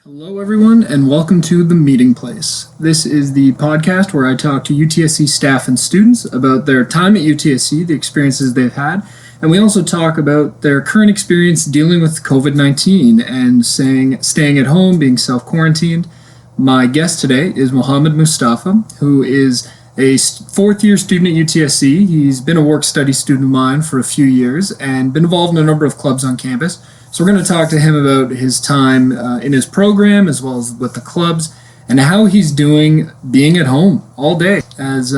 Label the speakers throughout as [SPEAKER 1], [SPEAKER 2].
[SPEAKER 1] Hello, everyone, and welcome to The Meeting Place. This is the podcast where I talk to UTSC staff and students about their time at UTSC, the experiences they've had, and we also talk about their current experience dealing with COVID-19 and staying at home, being self-quarantined. My guest today is Mohamed Moustafa, who is a fourth-year student at UTSC. He's been a work-study student of mine for a few years and been involved in a number of clubs on campus. So we're going to talk to him about his time in his program as well as with the clubs and how he's doing being at home all day as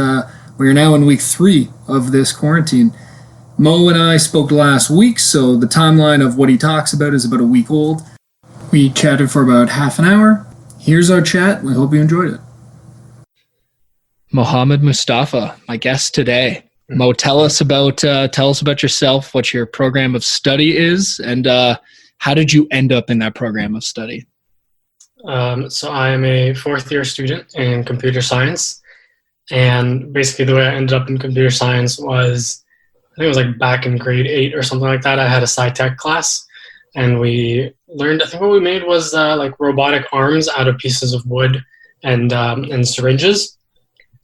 [SPEAKER 1] we are now in week 3 of this quarantine. Mo and I spoke last week, so the timeline of what he talks about is about a week old. We chatted for about half an hour. Here's our chat. We hope you enjoyed it. Mohamed Moustafa, my guest today. Mo, tell us about yourself, what your program of study is, and how did you end up in that program of study?
[SPEAKER 2] So I'm a fourth-year student in computer science, and basically the way I ended up in computer science was, I think it was like back in grade 8 or something like that. I had a sci-tech class, and we learned, I think what we made was like robotic arms out of pieces of wood and syringes.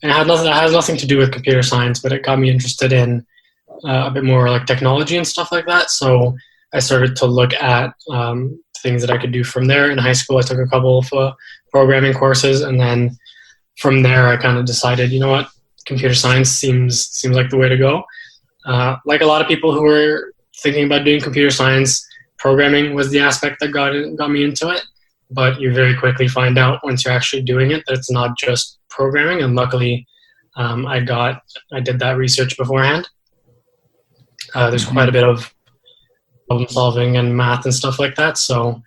[SPEAKER 2] And it has nothing to do with computer science, but it got me interested in a bit more like technology and stuff like that. So I started to look at things that I could do from there. In high school, I took a couple of programming courses, and then from there, I kind of decided, you know what, computer science seems like the way to go. Like a lot of people who were thinking about doing computer science, programming was the aspect that got me into it. But you very quickly find out once you're actually doing it that it's not just programming. And luckily, I did that research beforehand. There's quite a bit of problem solving and math and stuff like that. So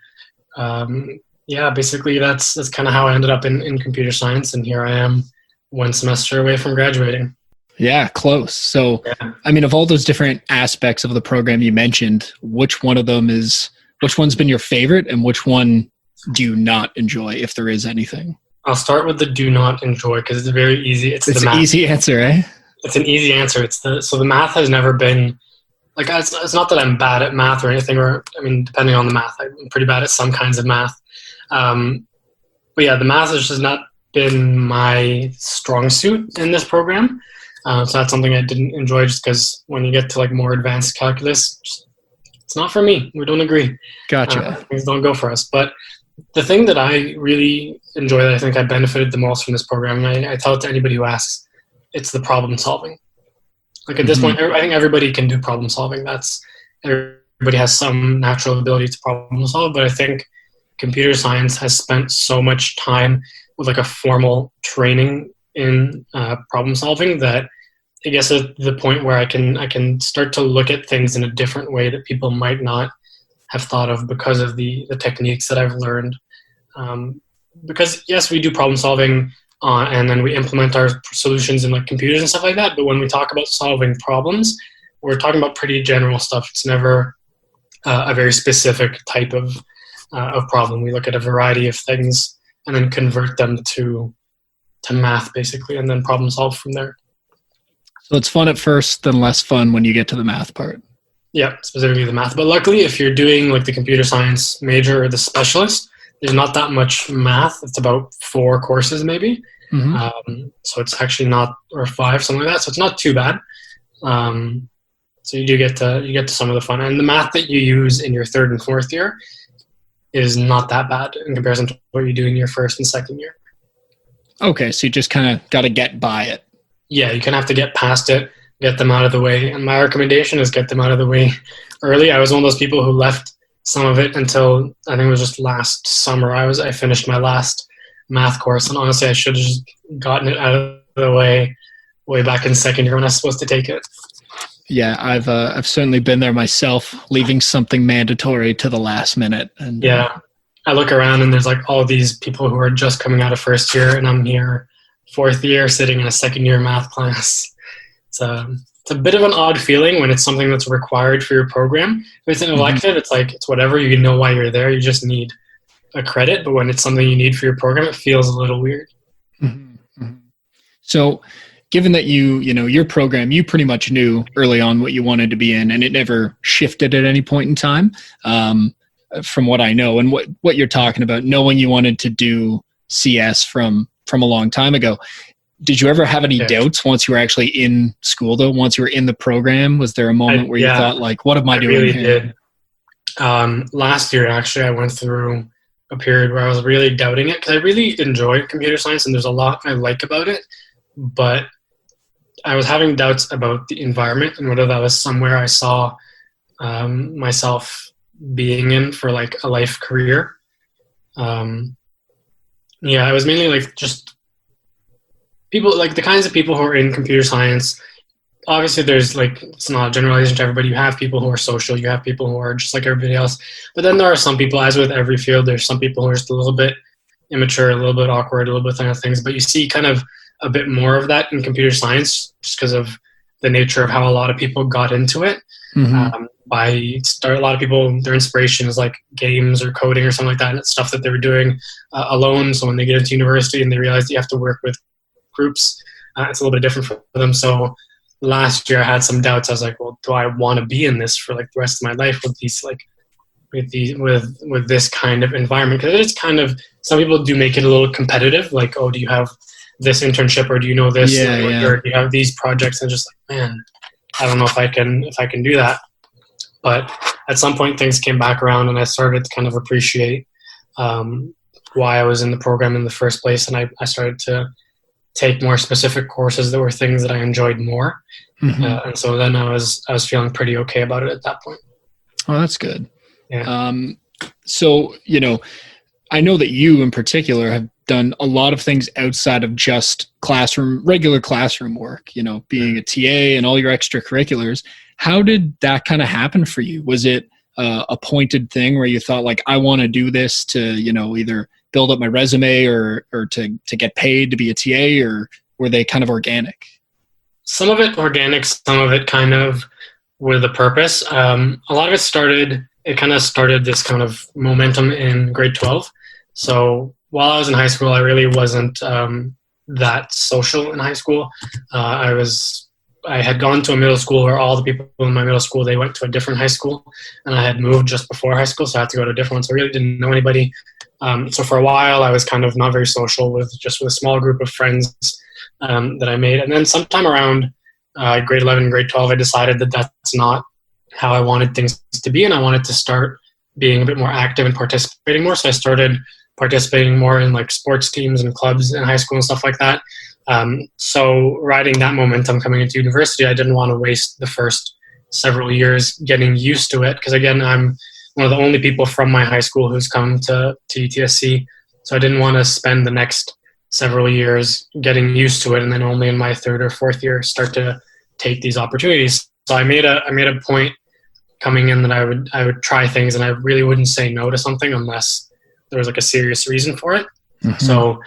[SPEAKER 2] yeah, basically that's kind of how I ended up in computer science. And here I am 1 semester away from graduating.
[SPEAKER 1] Yeah, close. So, yeah. I mean, of all those different aspects of the program you mentioned, which one's been your favorite and which one do you not enjoy, if there is anything?
[SPEAKER 2] I'll start with the do not enjoy because it's very easy. It's
[SPEAKER 1] an easy answer, eh?
[SPEAKER 2] It's an easy answer. So the math has never been, like, it's not that I'm bad at math or anything, or, I mean, depending on the math, I'm pretty bad at some kinds of math. But yeah, the math has just not been my strong suit in this program. So that's something I didn't enjoy just because when you get to like more advanced calculus, it's not for me. We don't agree.
[SPEAKER 1] Gotcha.
[SPEAKER 2] Things don't go for us. But the thing that I really enjoy, that I think I benefited the most from this program, and I tell it to anybody who asks, it's the problem solving. Like at this point, I think everybody can do problem solving. Everybody has some natural ability to problem solve, but I think computer science has spent so much time with like a formal training in problem solving that I guess at the point where I can start to look at things in a different way that people might not have thought of because of the techniques that I've learned. Because yes, we do problem solving and then we implement our solutions in like computers and stuff like that. But when we talk about solving problems, we're talking about pretty general stuff. It's never a very specific type of problem. We look at a variety of things and then convert them to math basically, and then problem solve from there.
[SPEAKER 1] So it's fun at first, then less fun when you get to the math part.
[SPEAKER 2] Yeah, specifically the math. But luckily, if you're doing like the computer science major or the specialist, there's not that much math. It's about 4 courses maybe. So it's actually not, or 5, something like that. So it's not too bad. So you get to some of the fun. And the math that you use in your 3rd and 4th year is not that bad in comparison to what you do in your 1st and 2nd year.
[SPEAKER 1] Okay, so you just kind of got to get by it.
[SPEAKER 2] Yeah, you kind of have to get past it, get them out of the way. And my recommendation is get them out of the way early. I was one of those people who left some of it until, I think it was just last summer. I finished my last math course, and honestly, I should have just gotten it out of the way back in 2nd year when I was supposed to take it.
[SPEAKER 1] Yeah, I've certainly been there myself, leaving something mandatory to the last minute. And
[SPEAKER 2] yeah, I look around and there's like all these people who are just coming out of 1st year, and I'm here 4th year sitting in a 2nd year math class. It's a bit of an odd feeling when it's something that's required for your program. If it's an elective, it's like, it's whatever, you know why you're there, you just need a credit. But when it's something you need for your program, it feels a little weird.
[SPEAKER 1] So given that your program, you pretty much knew early on what you wanted to be in, and it never shifted at any point in time. from what I know and what you're talking about, knowing you wanted to do CS from a long time ago. Did you ever have any doubts once you were actually in school, though? Once you were in the program, was there a moment where you thought, like, what am I doing
[SPEAKER 2] really
[SPEAKER 1] here?
[SPEAKER 2] Did. Last year, actually, I went through a period where I was really doubting it, because I really enjoy computer science and there's a lot I like about it, but I was having doubts about the environment and whether that was somewhere I saw myself being in for like a life career. I was mainly like just people, like the kinds of people who are in computer science. Obviously there's like, it's not a generalization to everybody. You have people who are social, you have people who are just like everybody else, but then there are some people, as with every field, there's some people who are just a little bit immature, a little bit awkward, a little bit kind of things, but you see kind of a bit more of that in computer science just because of the nature of how a lot of people got into it. A lot of people, their inspiration is like games or coding or something like that, and it's stuff that they were doing alone. So when they get into university and they realize you have to work with groups, it's a little bit different for them. So last year I had some doubts. I was like, well, do I want to be in this for like the rest of my life with these like with this kind of environment? Because it's kind of, some people do make it a little competitive, like, oh, do you have this internship or do you know this, or do you have these projects? And just like, man, I don't know if I can do that. But at some point things came back around and I started to kind of appreciate why I was in the program in the first place, and I started to take more specific courses that were things that I enjoyed more. And so then I was feeling pretty okay about it at that point.
[SPEAKER 1] Oh, that's good.
[SPEAKER 2] Yeah.
[SPEAKER 1] So, I know that you in particular have done a lot of things outside of just regular classroom work, being a TA and all your extracurriculars. How did that kind of happen for you? Was it a pointed thing where you thought like, I want to do this to, either build up my resume or to get paid to be a TA, or were they kind of organic?
[SPEAKER 2] Some of it organic, some of it kind of with a purpose. A lot of it started this kind of momentum in grade 12. So while I was in high school, I really wasn't that social in high school. I had gone to a middle school where all the people in my middle school, they went to a different high school, and I had moved just before high school, so I had to go to a different one. So I really didn't know anybody. So for a while, I was kind of not very social with a small group of friends that I made. And then sometime around grade 11, grade 12, I decided that that's not how I wanted things to be, and I wanted to start being a bit more active and participating more. So I started participating more in like sports teams and clubs in high school and stuff like that. So riding that momentum coming into university, I didn't want to waste the first several years getting used to it, because again, I'm one of the only people from my high school who's come to UTSC. So I didn't want to spend the next several years getting used to it, and then only in my third or fourth year start to take these opportunities. So I made a point coming in that I would try things, and I really wouldn't say no to something unless there was like a serious reason for it. So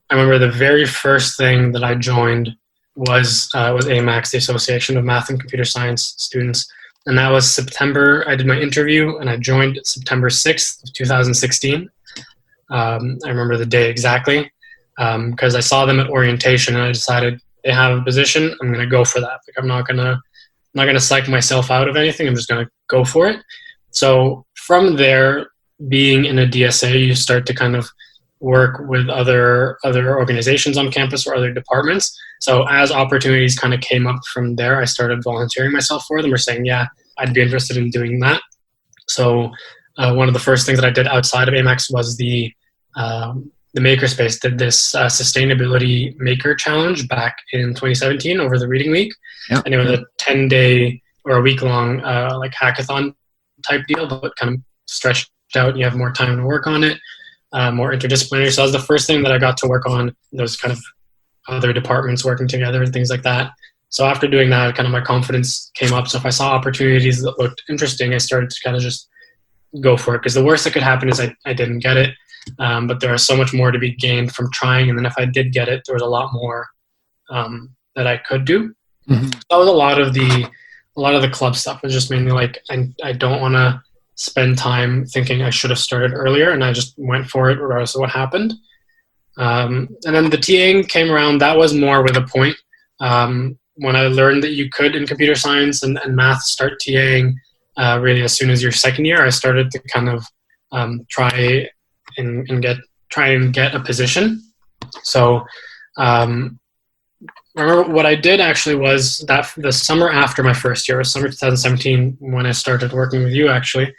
[SPEAKER 2] I remember the very first thing that I joined was AMAX, the Association of Math and Computer Science Students. And that was September. I did my interview and I joined September 6th of 2016. I remember the day exactly because I saw them at orientation and I decided they have a position. I'm going to go for that. Like I'm not going to psych myself out of anything. I'm just going to go for it. So from there, being in a DSA, you start to kind of work with other organizations on campus or other departments. So as opportunities kind of came up from there, I started volunteering myself for them or saying, yeah, I'd be interested in doing that. So one of the first things that I did outside of AMAX was the Makerspace did this sustainability maker challenge back in 2017 over the reading week. Yep. And it was a 10-day or a week-long like hackathon type deal, but kind of stretched out and you have more time to work on it. More interdisciplinary. So that was the first thing that I got to work on, those kind of other departments working together and things like that. So after doing that, kind of my confidence came up. So if I saw opportunities that looked interesting, I started to kind of just go for it. Because the worst that could happen is I didn't get it. But there is so much more to be gained from trying. And then if I did get it, there was a lot more that I could do. Mm-hmm. That was a lot of the club stuff. It was just mainly like, I don't want to spend time thinking I should have started earlier, and I just went for it regardless of what happened. And then the TAing came around. That was more with a point. When I learned that you could in computer science and math start TAing really as soon as your second year, I started to kind of try and get a position. So remember what I did actually was that the summer after my first year, summer 2017, when I started working with you actually,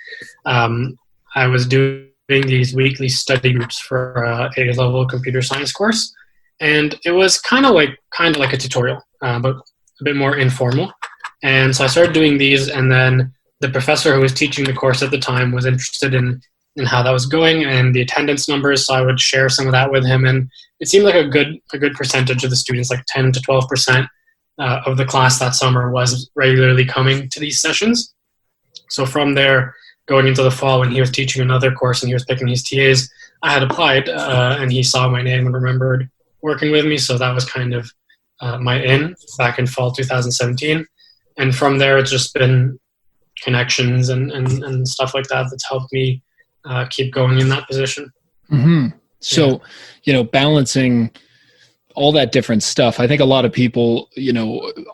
[SPEAKER 2] I was doing these weekly study groups for a A-level computer science course. And it was kind of like a tutorial, but a bit more informal. And so I started doing these, and then the professor who was teaching the course at the time was interested in how that was going and the attendance numbers. So I would share some of that with him, and it seemed like a good percentage of the students, like 10 to 12% of the class that summer, was regularly coming to these sessions. So from there, going into the fall, when he was teaching another course and he was picking his TAs, I had applied, and he saw my name and remembered working with me. So that was kind of my in back in fall 2017. And from there, it's just been connections and stuff like that that's helped me keep going in that position.
[SPEAKER 1] Mm-hmm. So, balancing all that different stuff. I think a lot of people,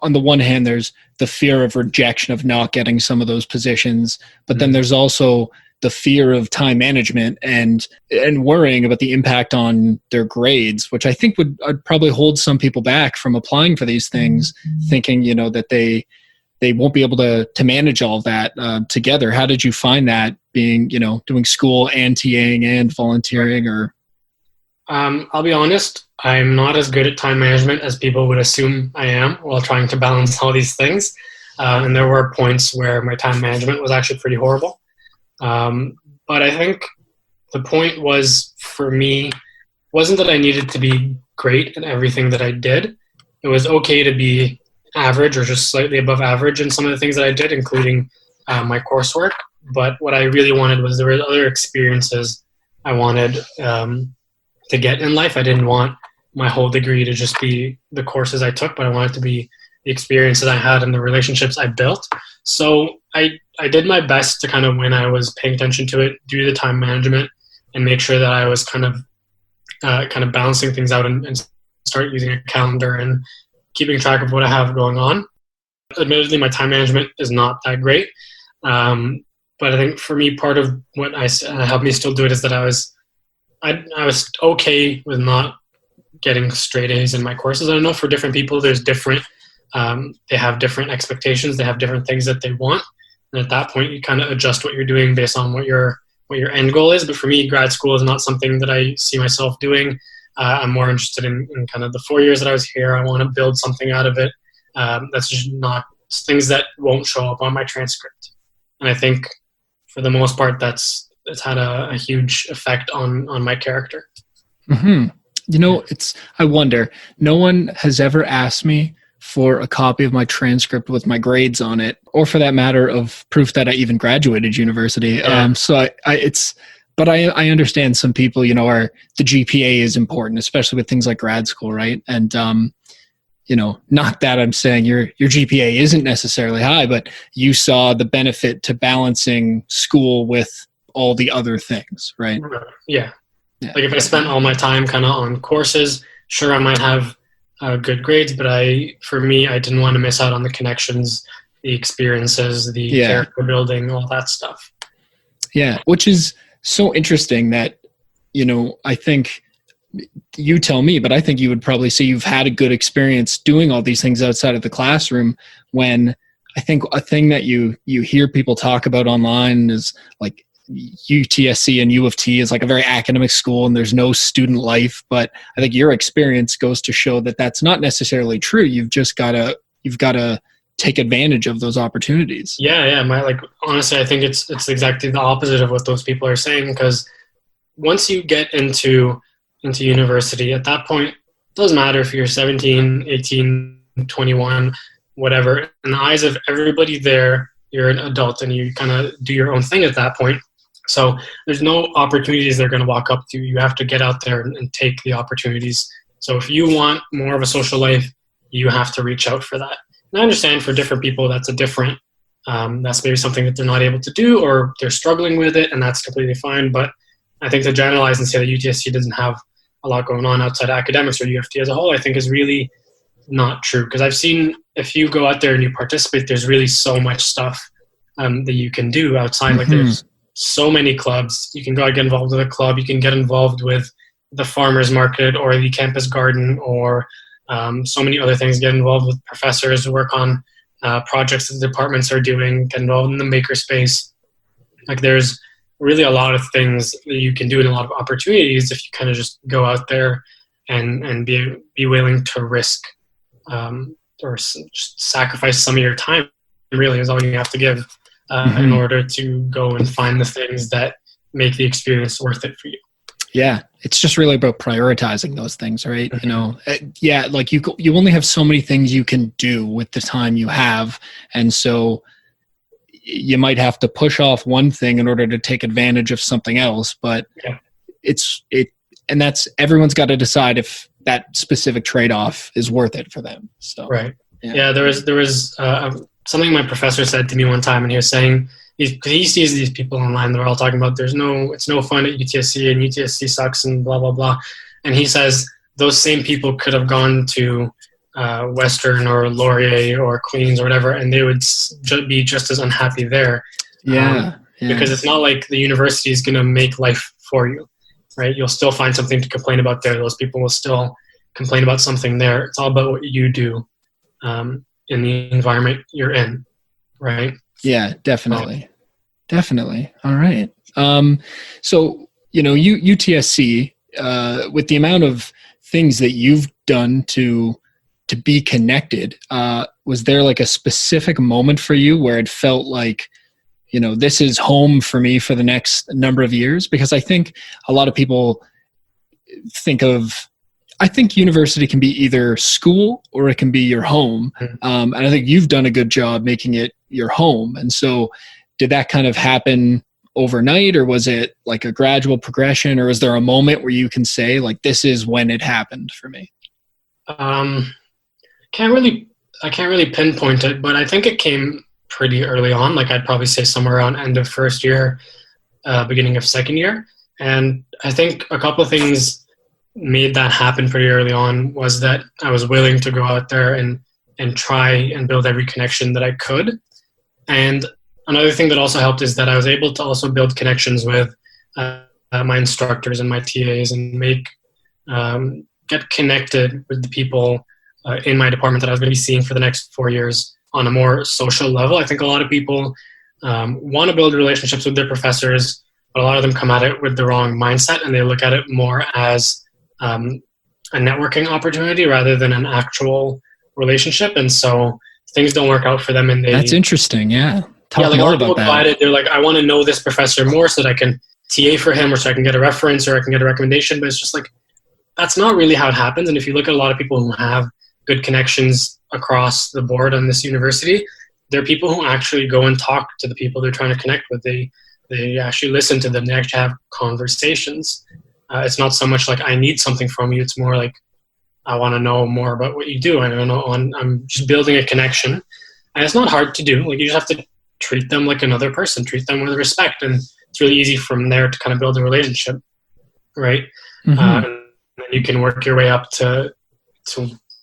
[SPEAKER 1] on the one hand, there's the fear of rejection of not getting some of those positions, but then there's also the fear of time management and worrying about the impact on their grades, which I think would probably hold some people back from applying for these things, thinking, that they won't be able to manage all of that together. How did you find that being, doing school and TAing and volunteering? Or
[SPEAKER 2] I'll be honest, I'm not as good at time management as people would assume I am while trying to balance all these things. And there were points where my time management was actually pretty horrible. But I think the point was, for me, wasn't that I needed to be great at everything that I did. It was okay to be average or just slightly above average in some of the things that I did, including my coursework. But what I really wanted was there were other experiences I wanted to get in life. I didn't want my whole degree to just be the courses I took, but I wanted to be the experiences I had and the relationships I built. So I did my best to kind of, when I was paying attention to it, do the time management and make sure that I was kind of balancing things out and start using a calendar and keeping track of what I have going on. Admittedly, my time management is not that great. But I think for me, part of what helped me still do it is that I was okay with not getting straight A's in my courses. I don't know, for different people, there's different, they have different expectations. They have different things that they want. And at that point, you kind of adjust what you're doing based on what your end goal is. But for me, grad school is not something that I see myself doing. I'm more interested in kind of the 4 years that I was here. I want to build something out of it. That's just not things that won't show up on my transcript. And I think for the most part, it's had a huge effect on my character.
[SPEAKER 1] Mm-hmm. I wonder, no one has ever asked me for a copy of my transcript with my grades on it, or for that matter, of proof that I even graduated university.
[SPEAKER 2] Yeah.
[SPEAKER 1] But I understand some people, the GPA is important, especially with things like grad school, right? And, not that I'm saying your GPA isn't necessarily high, but you saw the benefit to balancing school with all the other things, right?
[SPEAKER 2] Yeah. Like if I spent all my time kind of on courses, sure, I might have good grades, but for me, I didn't want to miss out on the connections, the experiences, the character building, all that stuff.
[SPEAKER 1] Yeah, which is so interesting that, I think you tell me, but I think you would probably say you've had a good experience doing all these things outside of the classroom, when I think a thing that you hear people talk about online is like UTSC and U of T is like a very academic school and there's no student life. But I think your experience goes to show that that's not necessarily true. You've got to take advantage of those opportunities.
[SPEAKER 2] Yeah. Honestly, I think it's exactly the opposite of what those people are saying, because once you get into university, at that point, it doesn't matter if you're 17, 18, 21, whatever. In the eyes of everybody there, you're an adult and you kind of do your own thing at that point. So there's no opportunities they're going to walk up to. You have to get out there and take the opportunities. So if you want more of a social life, you have to reach out for that. And I understand for different people, that's that's maybe something that they're not able to do, or they're struggling with it, and that's completely fine. But I think to generalize and say that UTSC doesn't have a lot going on outside academics or UFT as a whole, I think is really not true. Because I've seen, if you go out there and you participate, there's really so much stuff that you can do outside.
[SPEAKER 1] Mm-hmm.
[SPEAKER 2] Like so many clubs. You can go and get involved with a club. You can get involved with the farmers market or the campus garden, or so many other things. Get involved with professors, work on projects that the departments are doing, get involved in the makerspace. Like there's really a lot of things that you can do and a lot of opportunities if you kind of just go out there and be willing to risk or just sacrifice some of your time. Really is all you have to give in order to go and find the things that make the experience worth it for you.
[SPEAKER 1] Yeah, it's just really about prioritizing those things, right? You know, yeah, like you only have so many things you can do with the time you have, and so you might have to push off one thing in order to take advantage of something else. But and that's everyone's got to decide if that specific trade-off is worth it for them. So
[SPEAKER 2] right, yeah, there was something my professor said to me one time, and he was saying, because he sees these people online, they're all talking about it's no fun at UTSC and UTSC sucks and blah, blah, blah. And he says those same people could have gone to Western or Laurier or Queens or whatever, and they would be just as unhappy there. Because it's not like the university is going to make life for you, right? You'll still find something to complain about there. Those people will still complain about something there. It's all about what you do in the environment you're in, right?
[SPEAKER 1] Yeah, definitely. Definitely. All right. So, you know, UTSC, with the amount of things that you've done to be connected, was there like a specific moment for you where it felt like, you know, this is home for me for the next number of years? Because I think a lot of people I think university can be either school or it can be your home. And I think you've done a good job making it your home. And so did that kind of happen overnight, or was it like a gradual progression, or is there a moment where you can say like, this is when it happened for me? I
[SPEAKER 2] can't really pinpoint it, but I think it came pretty early on. Like I'd probably say somewhere around end of first year, beginning of second year. And I think a couple of things made that happen pretty early on was that I was willing to go out there and try and build every connection that I could. And another thing that also helped is that I was able to also build connections with my instructors and my TAs and get connected with the people in my department that I was going to be seeing for the next 4 years on a more social level. I think a lot of people want to build relationships with their professors, but a lot of them come at it with the wrong mindset, and they look at it more as a networking opportunity rather than an actual relationship. And so things don't work out for them. And
[SPEAKER 1] that's interesting. Yeah.
[SPEAKER 2] Talk more about that. They're like, I want to know this professor more so that I can TA for him, or so I can get a reference, or I can get a recommendation. But it's just like, that's not really how it happens. And if you look at a lot of people who have good connections across the board on this university, they're people who actually go and talk to the people they're trying to connect with. They actually listen to them. They actually have conversations. It's not so much like I need something from you. It's more like I want to know more about what you do. I don't know. I'm just building a connection, and it's not hard to do. Like you just have to treat them like another person, treat them with respect, and it's really easy from there to kind of build a relationship, right? And then you can work your way up to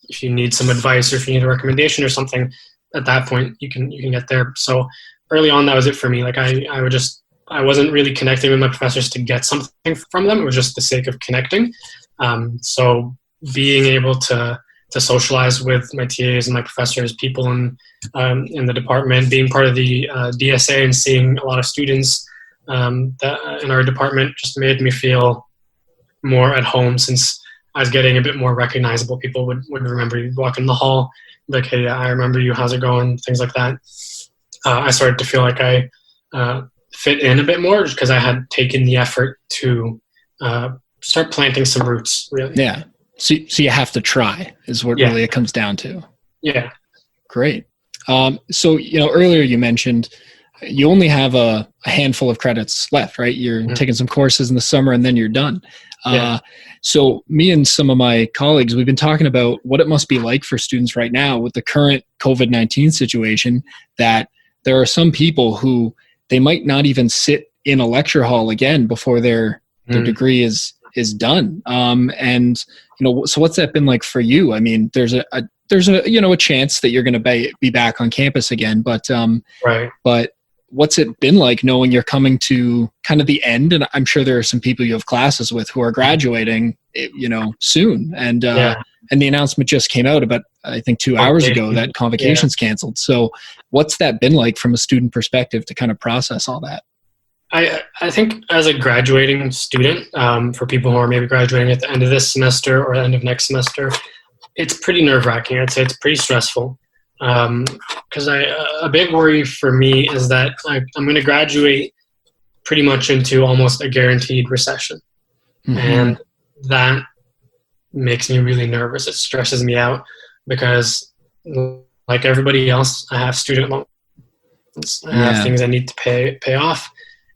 [SPEAKER 2] if you need some advice or if you need a recommendation or something. At that point, you can get there. So early on, that was it for me. Like I wasn't really connecting with my professors to get something from them. It was just the sake of connecting. So being able to socialize with my TAs and my professors, people in the department, being part of the DSA and seeing a lot of students that in our department just made me feel more at home, since I was getting a bit more recognizable. People would remember you walk in the hall, like, hey, yeah, I remember you, how's it going, things like that. I started to feel like I fit in a bit more because I had taken the effort to start planting some roots, really.
[SPEAKER 1] Yeah. So you have to try is what really it comes down to. Yeah. Great. So, earlier you mentioned you only have a handful of credits left, right? You're taking some courses in the summer and then you're done. So me and some of my colleagues, we've been talking about what it must be like for students right now with the current COVID-19 situation, that there are some people who they might not even sit in a lecture hall again before their degree is done. So what's that been like for you? I mean, there's a chance that you're going to be back on campus again, but what's it been like knowing you're coming to kind of the end? And I'm sure there are some people you have classes with who are graduating, soon. And the announcement just came out about, I think 2 hours ago, that convocation's canceled. So what's that been like from a student perspective to kind of process all that?
[SPEAKER 2] I think as a graduating student, for people who are maybe graduating at the end of this semester or the end of next semester, it's pretty nerve-wracking. I'd say it's pretty stressful. Because a big worry for me is that I'm going to graduate pretty much into almost a guaranteed recession. Mm-hmm. And that makes me really nervous. It stresses me out because, like everybody else, I have student loans. I have things I need to pay off.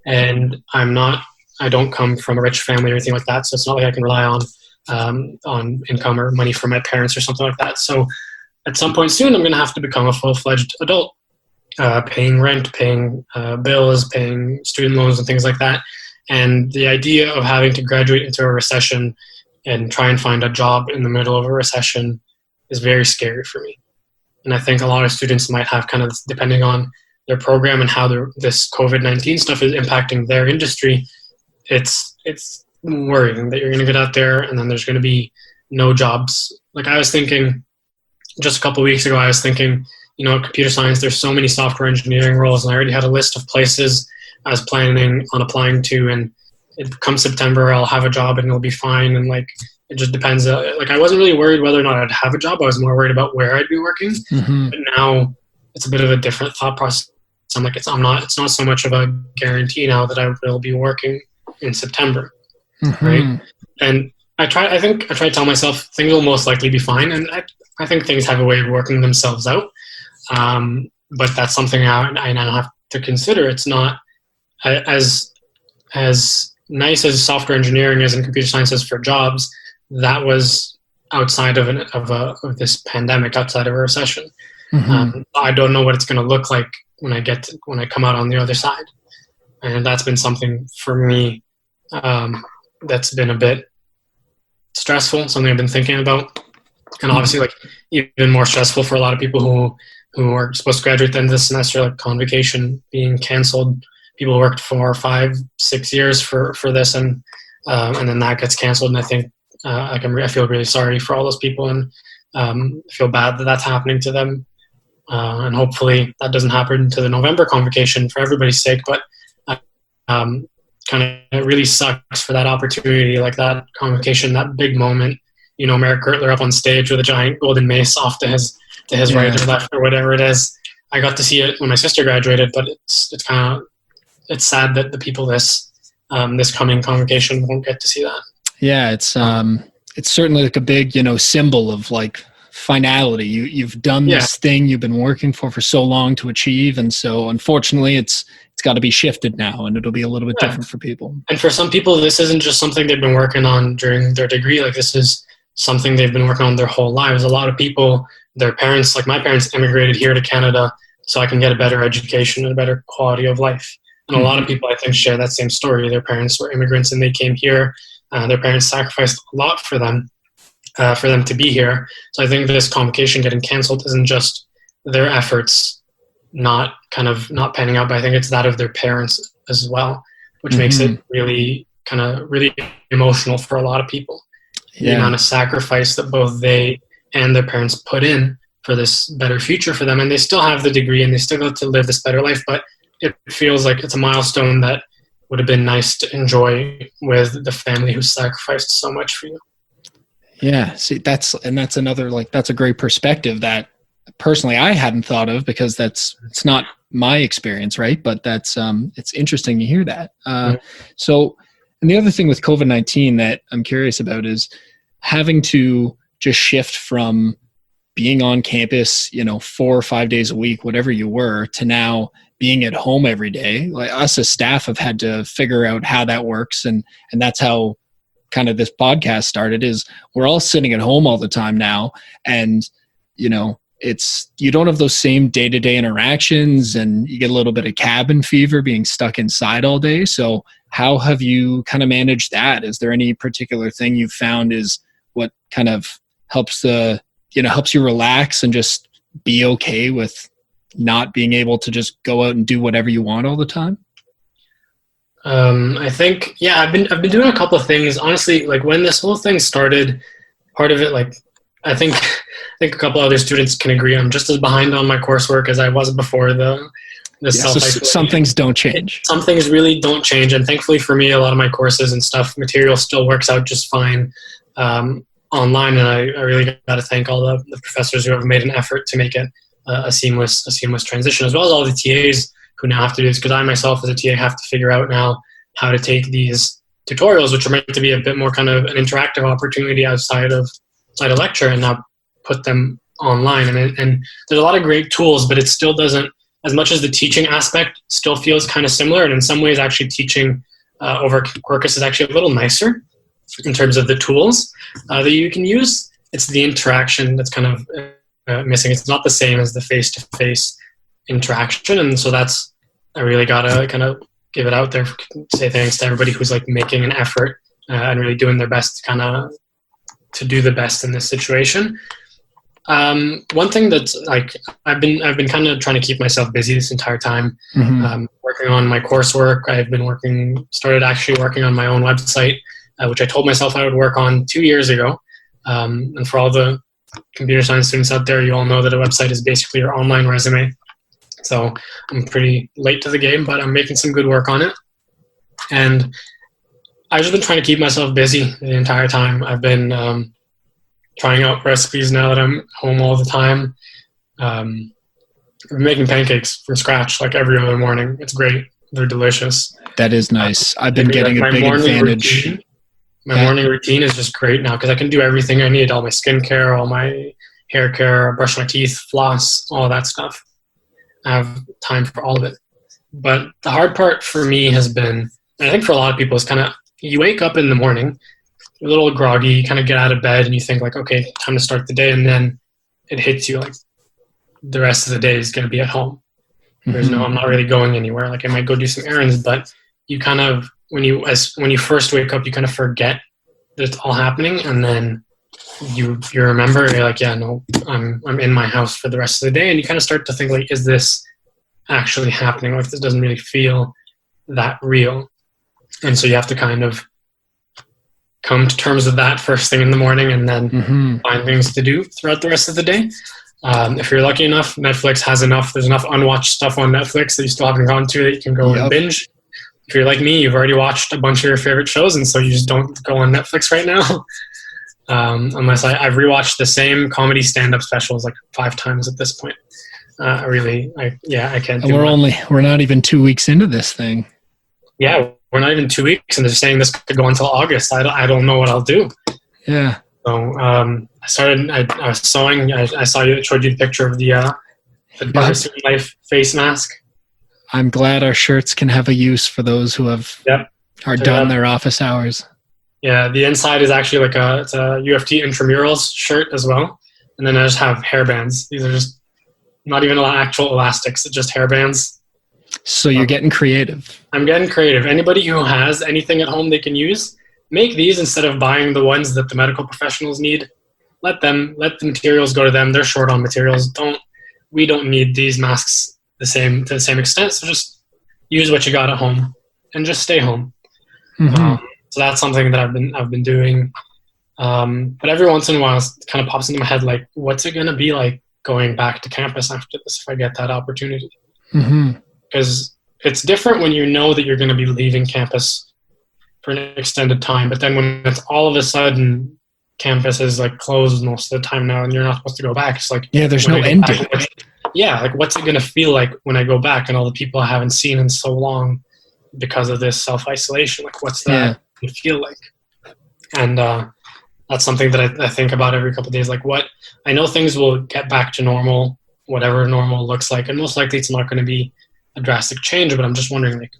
[SPEAKER 2] And I don't come from a rich family or anything like that. So it's not like I can rely on income or money from my parents or something like that. So at some point soon, I'm going to have to become a full-fledged adult, paying rent, paying bills, paying student loans and things like that. And the idea of having to graduate into a recession and try and find a job in the middle of a recession is very scary for me. And I think a lot of students might have kind of, depending on their program and how this COVID-19 stuff is impacting their industry, it's worrying that you're going to get out there and then there's going to be no jobs. Like I was thinking just a couple of weeks ago, computer science, there's so many software engineering roles, and I already had a list of places I was planning on applying to, and come September, I'll have a job and it'll be fine. And it just depends. I wasn't really worried whether or not I'd have a job. I was more worried about where I'd be working. Mm-hmm. But now it's a bit of a different thought process. I'm like, it's not so much of a guarantee now that I will be working in September. Mm-hmm. Right. And I try to tell myself things will most likely be fine. And I think things have a way of working themselves out. But that's something I now have to consider. It's not as nice as software engineering is and computer science is for jobs. That was outside of this pandemic, outside of a recession. Mm-hmm. I don't know what it's going to look like when I come out on the other side. And that's been something for me that's been a bit stressful, something I've been thinking about. And obviously, even more stressful for a lot of people who are supposed to graduate at the end of the semester, like convocation being canceled. People worked 4, 5, 6 years for this, and then that gets canceled. And I think I feel really sorry for all those people, and feel bad that that's happening to them. And hopefully that doesn't happen to the November convocation for everybody's sake. But it really sucks for that opportunity, like that convocation, that big moment. Merrick Gertler up on stage with a giant golden mace off to his right or left or whatever it is. I got to see it when my sister graduated, but it's sad that the people this coming convocation won't get to see that. Yeah,
[SPEAKER 1] it's certainly like a big symbol of like finality. You've done this thing you've been working for so long to achieve, and so unfortunately it's got to be shifted now, and it'll be a little bit different for people.
[SPEAKER 2] And for some people, this isn't just something they've been working on during their degree. Like this is something they've been working on their whole lives. A lot of people, their parents, like my parents, immigrated here to Canada so I can get a better education and a better quality of life. And a lot of people, I think, share that same story. Their parents were immigrants and they came here. Their parents sacrificed a lot for them to be here. So I think this convocation getting canceled isn't just their efforts not panning out, but I think it's that of their parents as well, which makes it really emotional for a lot of people. The amount of sacrifice that both they and their parents put in for this better future for them. And they still have the degree and they still get to live this better life, but it feels like it's a milestone that would have been nice to enjoy with the family who sacrificed so much for you.
[SPEAKER 1] Yeah. See, that's another, that's a great perspective that personally I hadn't thought of, because it's not my experience. Right. But it's interesting to hear that. So, and the other thing with COVID-19 that I'm curious about is having to just shift from being on campus, 4 or 5 days a week, whatever you were, to now being at home every day. Like us as staff have had to figure out how that works. And that's how kind of this podcast started, is we're all sitting at home all the time now. And, you don't have those same day-to-day interactions, and you get a little bit of cabin fever being stuck inside all day. So how have you kind of managed that? Is there any particular thing you've found is what kind of helps you relax and just be okay with not being able to just go out and do whatever you want all the time?
[SPEAKER 2] I think, yeah, I've been doing a couple of things. Honestly, like when this whole thing started, part of it, like I think a couple other students can agree I'm just as behind on my coursework as I was before the self-isolation.
[SPEAKER 1] So some things don't change.
[SPEAKER 2] Some things really don't change, and thankfully for me, a lot of my courses and stuff, material still works out just fine online, and I really got to thank all the professors who have made an effort to make it a seamless transition, as well as all the TAs who now have to do this, because I myself as a TA have to figure out now how to take these tutorials, which are meant to be a bit more kind of an interactive opportunity outside of lecture, and now put them online. And there's a lot of great tools, but it still doesn't, as much as the teaching aspect still feels kind of similar, and in some ways actually teaching over Quarkus is actually a little nicer in terms of the tools that you can use. It's the interaction that's kind of missing. It's not the same as the face-to-face interaction, and so I really gotta kind of give it out there, say thanks to everybody who's like making an effort and really doing their best to do the best in this situation. One thing that's like I've been kind of trying to keep myself busy this entire time, working on my coursework. I've been started actually working on my own website, which I told myself I would work on 2 years ago. And for all the computer science students out there, you all know that a website is basically your online resume. So I'm pretty late to the game, but I'm making some good work on it. And I've just been trying to keep myself busy the entire time. I've been trying out recipes now that I'm home all the time. I'm making pancakes from scratch like every other morning. It's great. They're delicious.
[SPEAKER 1] That is nice. I've been getting a big advantage.
[SPEAKER 2] My morning routine is just great now because I can do everything I need, all my skincare, all my hair care, brush my teeth, floss, all that stuff. I have time for all of it. But the hard part for me has been, and I think for a lot of people, is kind of, you wake up in the morning, you're a little groggy, you kind of get out of bed and you think like, okay, time to start the day. And then it hits you like the rest of the day is going to be at home. I'm not really going anywhere. Like I might go do some errands, but you kind of, when you first wake up, you kind of forget that it's all happening. And then you remember, you're like, yeah, no, I'm in my house for the rest of the day. And you kind of start to think like, is this actually happening? Like this doesn't really feel that real. And so you have to kind of come to terms with that first thing in the morning and then find things to do throughout the rest of the day. If you're lucky enough, Netflix has there's enough unwatched stuff on Netflix that you still haven't gone to that you can go and binge. If you're like me, you've already watched a bunch of your favorite shows, and so you just don't go on Netflix right now. Unless I've rewatched the same comedy stand-up specials like 5 times at this point. I can't.
[SPEAKER 1] And we're not even 2 weeks into this thing.
[SPEAKER 2] Yeah, we're not even 2 weeks, and they're saying this could go until August. I don't know what I'll do.
[SPEAKER 1] Yeah.
[SPEAKER 2] So I was sewing. I showed you the picture of the Student Life face mask.
[SPEAKER 1] I'm glad our shirts can have a use for those who are done their office hours.
[SPEAKER 2] Yeah, the inside is actually it's a UFT intramurals shirt as well. And then I just have hairbands. These are just not even actual elastics, it's just hairbands.
[SPEAKER 1] So you're getting creative.
[SPEAKER 2] I'm getting creative. Anybody who has anything at home they can use, make these instead of buying the ones that the medical professionals need. Let the materials go to them. They're short on materials. We don't need these masks to the same extent. So just use what you got at home and just stay home. So that's something that I've been doing. But every once in a while, it kind of pops into my head like, what's it going to be like going back to campus after this if I get that opportunity? Because it's different when you know that you're going to be leaving campus for an extended time, but then when it's all of a sudden campus is like closed most of the time now and you're not supposed to go back, it's like,
[SPEAKER 1] yeah, there's no end to it.
[SPEAKER 2] Yeah, like what's it going to feel like when I go back and all the people I haven't seen in so long because of this self-isolation? Like what's that feel like? And that's something that I think about every couple of days. Like I know things will get back to normal, whatever normal looks like, and most likely it's not going to be a drastic change, but I'm just wondering like,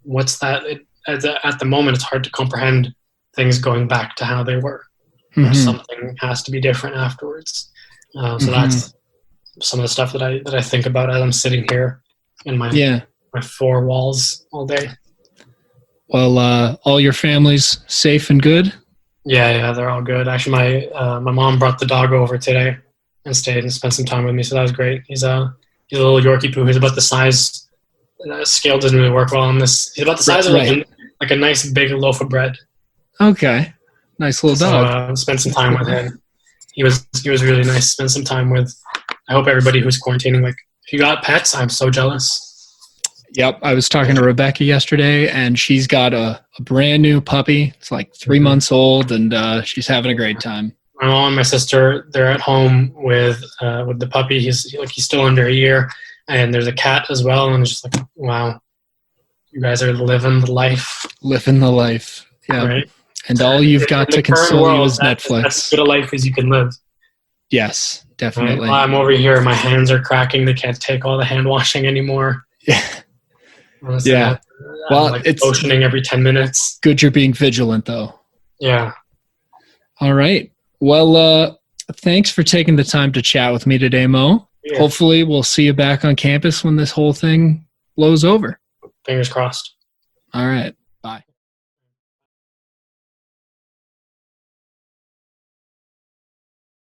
[SPEAKER 2] what's that? At the moment, it's hard to comprehend things going back to how they were. Something has to be different afterwards. So that's some of the stuff that I think about as I'm sitting here in my 4 walls all day.
[SPEAKER 1] Well, all your family's safe and good?
[SPEAKER 2] Yeah, they're all good. Actually, my mom brought the dog over today and stayed and spent some time with me, so that was great. He's He's a little Yorkie poo. He's about the size. Scale doesn't really work well on this. He's about the size of like a nice big loaf of bread.
[SPEAKER 1] Okay, nice little dog.
[SPEAKER 2] So, spent some time with him. He was really nice to spend some time with. I hope everybody who's quarantining, like, if you got pets, I'm so jealous.
[SPEAKER 1] Yep, I was talking to Rebecca yesterday, and she's got a brand new puppy. It's like 3 months old, and she's having a great time.
[SPEAKER 2] My mom and my sister, they're at home with the puppy. He's still under a year, and there's a cat as well. And it's just like, wow, you guys are living the life.
[SPEAKER 1] Living the life, yeah.
[SPEAKER 2] Right?
[SPEAKER 1] And all you've got to console you is Netflix.
[SPEAKER 2] That's as good a life as you can live.
[SPEAKER 1] Yes, definitely.
[SPEAKER 2] Right? Well, I'm over here. My hands are cracking. They can't take all the hand washing anymore.
[SPEAKER 1] Yeah.
[SPEAKER 2] Honestly,
[SPEAKER 1] yeah.
[SPEAKER 2] I'm it's motioning every 10 minutes.
[SPEAKER 1] Good you're being vigilant, though.
[SPEAKER 2] Yeah.
[SPEAKER 1] All right. Well, thanks for taking the time to chat with me today, Mo. Yeah. Hopefully we'll see you back on campus when this whole thing blows over.
[SPEAKER 2] Fingers crossed.
[SPEAKER 1] All right.